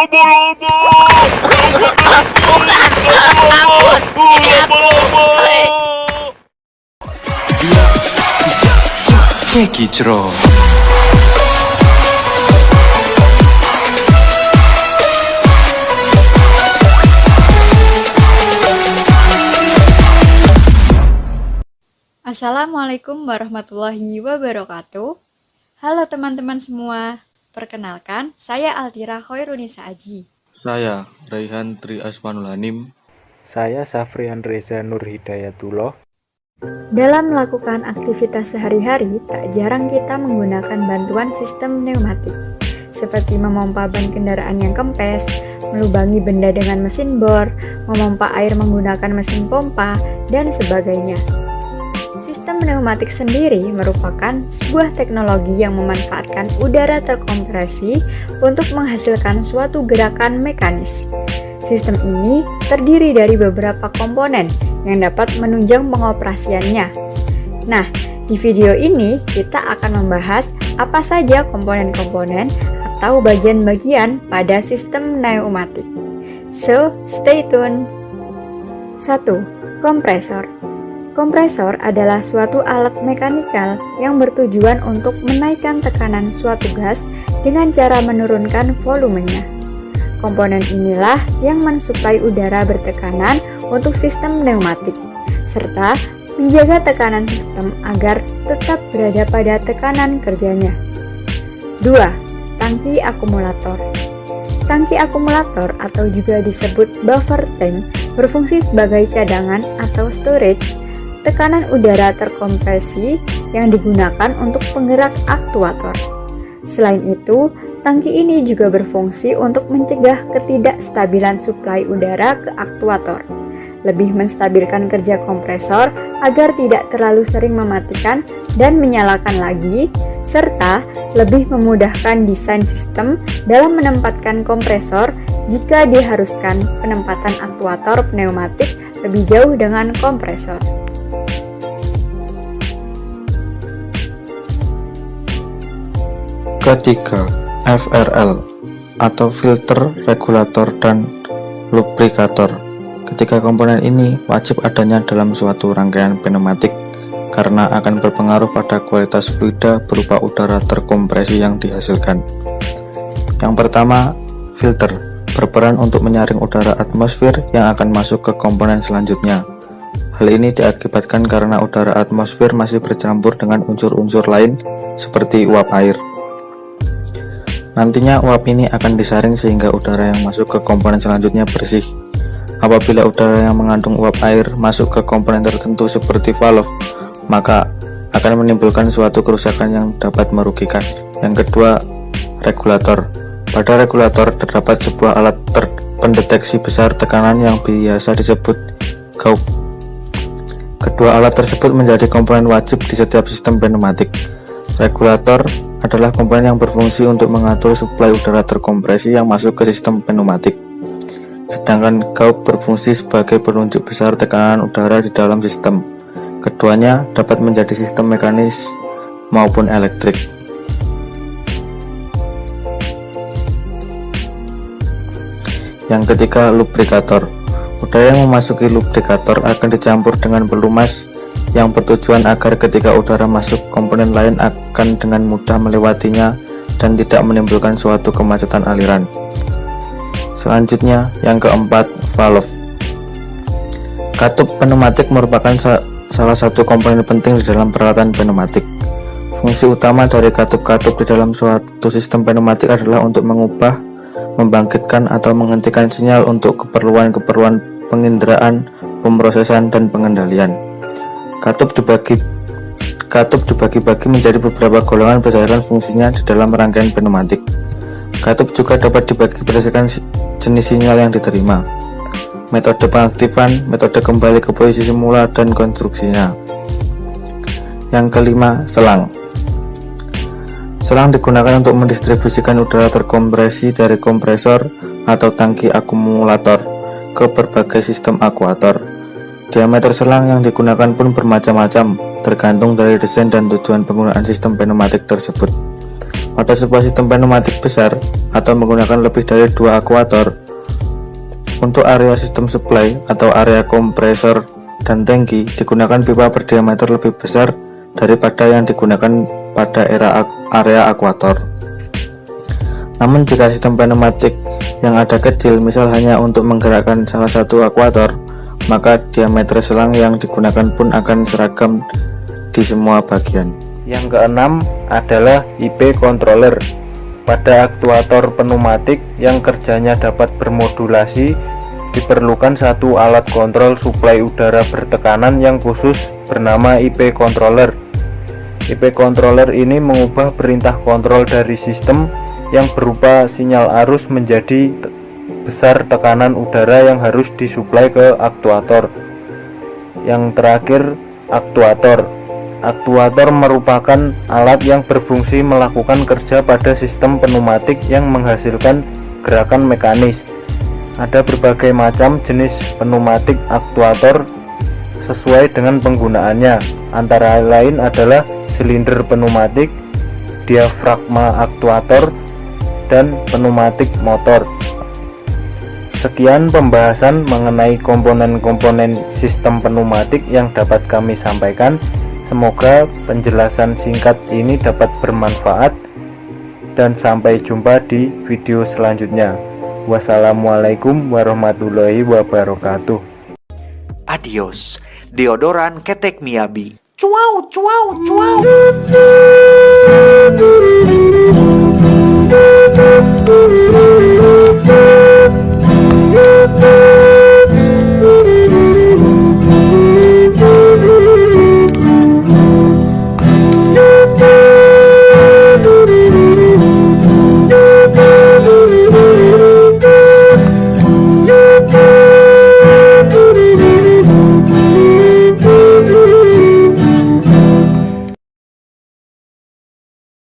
Kicro. Assalamualaikum warahmatullahi wabarakatuh. Halo teman-teman semua, perkenalkan saya Altira Khairunisa Aji. Saya Raihan Tri Asmanul Hanim. Saya Safrian Reza Nur Hidayatullah. Dalam melakukan aktivitas sehari-hari, tak jarang kita menggunakan bantuan sistem pneumatik, seperti memompa ban kendaraan yang kempes, melubangi benda dengan mesin bor, memompa air menggunakan mesin pompa, dan sebagainya. Sistem pneumatik sendiri merupakan sebuah teknologi yang memanfaatkan udara terkompresi untuk menghasilkan suatu gerakan mekanis. Sistem ini terdiri dari beberapa komponen yang dapat menunjang pengoperasiannya. Nah, di video ini kita akan membahas apa saja komponen-komponen atau bagian-bagian pada sistem pneumatik. So, stay tune. 1. Kompresor. Kompresor adalah suatu alat mekanikal yang bertujuan untuk menaikkan tekanan suatu gas dengan cara menurunkan volumenya. Komponen inilah yang mensuplai udara bertekanan untuk sistem pneumatik, serta menjaga tekanan sistem agar tetap berada pada tekanan kerjanya. 2. Tangki akumulator. Tangki akumulator atau juga disebut buffer tank berfungsi sebagai cadangan atau storage tekanan udara terkompresi yang digunakan untuk penggerak aktuator. Selain itu, tangki ini juga berfungsi untuk mencegah ketidakstabilan suplai udara ke aktuator, lebih menstabilkan kerja kompresor agar tidak terlalu sering mematikan dan menyalakan lagi, serta lebih memudahkan desain sistem dalam menempatkan kompresor jika diharuskan penempatan aktuator pneumatik lebih jauh dengan kompresor. Ketiga, FRL atau filter, regulator, dan lubrikator. Ketiga komponen ini wajib adanya dalam suatu rangkaian pneumatik karena akan berpengaruh pada kualitas fluida berupa udara terkompresi yang dihasilkan. Yang pertama, filter berperan untuk menyaring udara atmosfer yang akan masuk ke komponen selanjutnya. Hal ini diakibatkan karena udara atmosfer masih bercampur dengan unsur-unsur lain seperti uap air. Nantinya uap ini akan disaring sehingga udara yang masuk ke komponen selanjutnya bersih. Apabila udara yang mengandung uap air masuk ke komponen tertentu seperti valve, maka akan menimbulkan suatu kerusakan yang dapat merugikan. Yang kedua, regulator. Pada regulator terdapat sebuah alat pendeteksi besar tekanan yang biasa disebut gauge. Kedua alat tersebut menjadi komponen wajib di setiap sistem pneumatik. Regulator adalah komponen yang berfungsi untuk mengatur suplai udara terkompresi yang masuk ke sistem pneumatik. Sedangkan gauge berfungsi sebagai penunjuk besar tekanan udara di dalam sistem. Keduanya dapat menjadi sistem mekanis maupun elektrik. Yang ketiga, lubrikator. Udara yang memasuki lubrikator akan dicampur dengan pelumas yang bertujuan agar ketika udara masuk, komponen lain akan dengan mudah melewatinya dan tidak menimbulkan suatu kemacetan aliran. Selanjutnya, yang keempat, valve. Katup pneumatik merupakan salah satu komponen penting di dalam peralatan pneumatik. Fungsi utama dari katup-katup di dalam suatu sistem pneumatik adalah untuk mengubah, membangkitkan, atau menghentikan sinyal untuk keperluan-keperluan penginderaan, pemrosesan, dan pengendalian. Katup dibagi-bagi menjadi beberapa golongan berdasarkan fungsinya di dalam rangkaian pneumatik. Katup juga dapat dibagi berdasarkan jenis sinyal yang diterima, metode pengaktifan, metode kembali ke posisi semula, dan konstruksinya. Yang kelima, selang. Selang digunakan untuk mendistribusikan udara terkompresi dari kompresor atau tangki akumulator ke berbagai sistem akuator. Diameter selang yang digunakan pun bermacam-macam, tergantung dari desain dan tujuan penggunaan sistem pneumatik tersebut. Pada sebuah sistem pneumatik besar atau menggunakan lebih dari 2 aktuator, untuk area sistem supply atau area kompresor dan tangki digunakan pipa berdiameter lebih besar daripada yang digunakan pada area aktuator. Namun jika sistem pneumatik yang ada kecil, misal hanya untuk menggerakkan salah satu aktuator, maka diameter selang yang digunakan pun akan seragam di semua bagian. Yang keenam adalah IP controller. Pada aktuator pneumatik yang kerjanya dapat bermodulasi, diperlukan satu alat kontrol suplai udara bertekanan yang khusus bernama IP controller. IP controller ini mengubah perintah kontrol dari sistem yang berupa sinyal arus menjadi besar tekanan udara yang harus disuplai ke aktuator. Yang terakhir, aktuator. Aktuator merupakan alat yang berfungsi melakukan kerja pada sistem pneumatik yang menghasilkan gerakan mekanis. Ada berbagai macam jenis pneumatik aktuator sesuai dengan penggunaannya, antara lain adalah silinder pneumatik, diafragma aktuator, dan pneumatik motor. Sekian pembahasan mengenai komponen-komponen sistem pneumatik yang dapat kami sampaikan. Semoga penjelasan singkat ini dapat bermanfaat dan sampai jumpa di video selanjutnya. Wassalamualaikum warahmatullahi wabarakatuh. Adios, deodoran ketek Miyabi. Cuau, cuau, cuau.